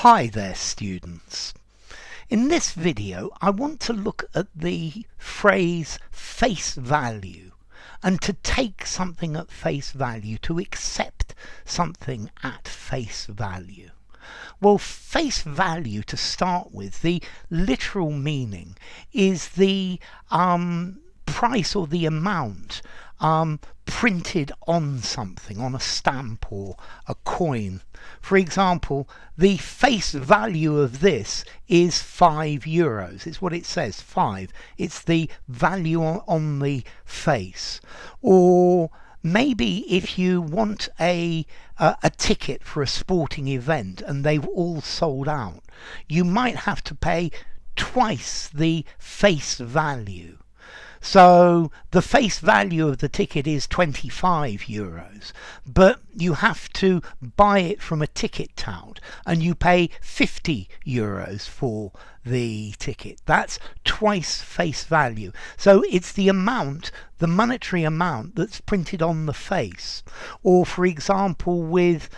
Hi there, students. In this video I want to look at the phrase face value, and to take something at face value, to accept something at face value. Well, face value, to start with, the literal meaning is the price or the amount printed on something, on a stamp or a coin. For example, the face value of this is €5. It's what it says, 5. It's the value on the face. Or maybe if you want a ticket for a sporting event and they've all sold out, you might have to pay twice the face value. So the face value of the ticket is €25, but you have to buy it from a ticket tout and you pay €50 for the ticket. That's twice face value. So it's the amount, the monetary amount that's printed on the face. Or for example, with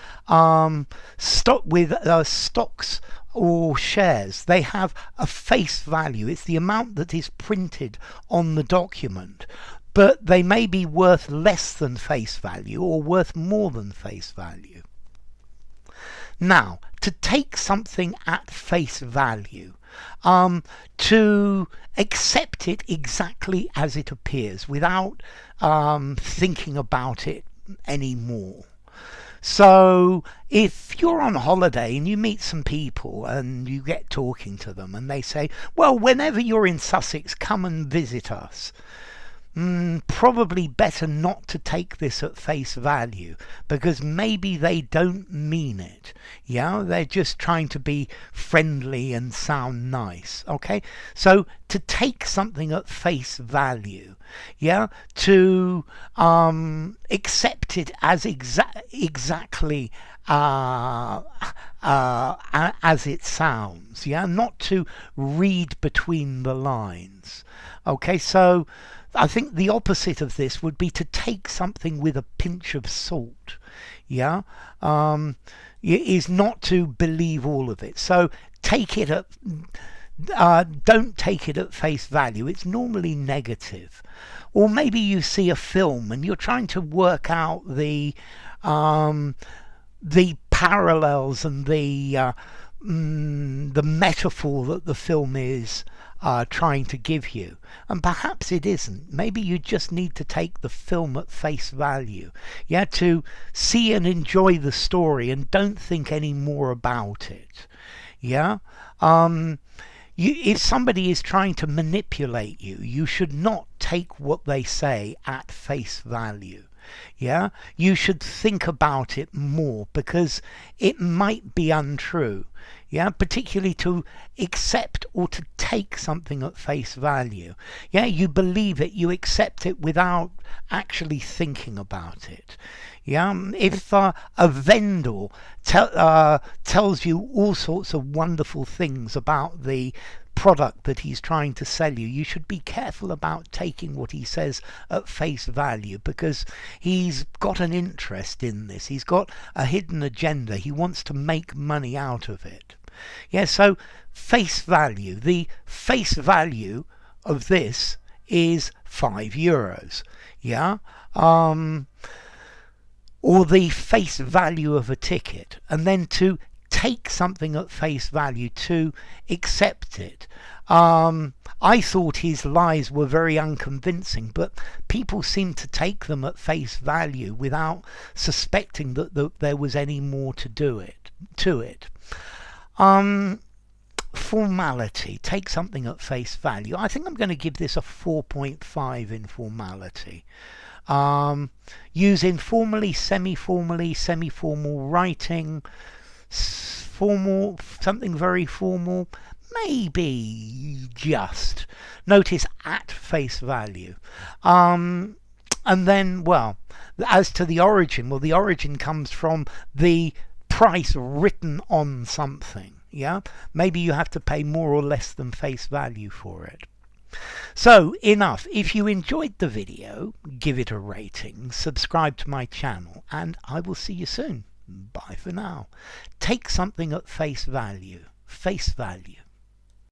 stocks or shares, they have a face value. It's the amount that is printed on the document, but they may be worth less than face value or worth more than face value. Now, to take something at face value, to accept it exactly as it appears without thinking about it anymore. So if you're on holiday and you meet some people and you get talking to them and they say, well, whenever you're in Sussex, come and visit us. Probably better not to take this at face value, because maybe they don't mean it. Yeah, they're just trying to be friendly and sound nice. Okay, so to take something at face value, yeah, to accept it as exactly as it sounds, yeah, not to read between the lines. Okay, so I think the opposite of this would be to take something with a pinch of salt. Yeah, is not to believe all of it. So take it at don't take it at face value. It's normally negative. Or maybe you see a film and you're trying to work out the parallels and the metaphor that the film is trying to give you, and perhaps it isn't. Maybe you just need to take the film at face value, yeah, to see and enjoy the story and don't think any more about it. Yeah, if somebody is trying to manipulate you, you should not take what they say at face value. Yeah, you should think about it more, because it might be untrue. Yeah, particularly to accept or to take something at face value. Yeah, you believe it, you accept it without actually thinking about it. Yeah, if a vendor tells you all sorts of wonderful things about the product that he's trying to sell you, you should be careful about taking what he says at face value, because he's got an interest in this. He's got a hidden agenda. He wants to make money out of it. Yeah, so face value. The face value of this is €5. Yeah, or the face value of a ticket, and then to take something at face value, to accept it. I thought his lies were very unconvincing, but people seem to take them at face value without suspecting that there was any more to it. Formality. Take something at face value. I think I'm going to give this a 4.5 in formality. Use informally, semi-formally, semi-formal writing, formal, something very formal, maybe just. Notice at face value. And then, well, as to the origin, well, the origin comes from the price written on something. Yeah, maybe you have to pay more or less than face value for it. So enough. If you enjoyed the video, give it a rating, subscribe to my channel, and I will see you soon. Bye for now. Take something at face value. Face value.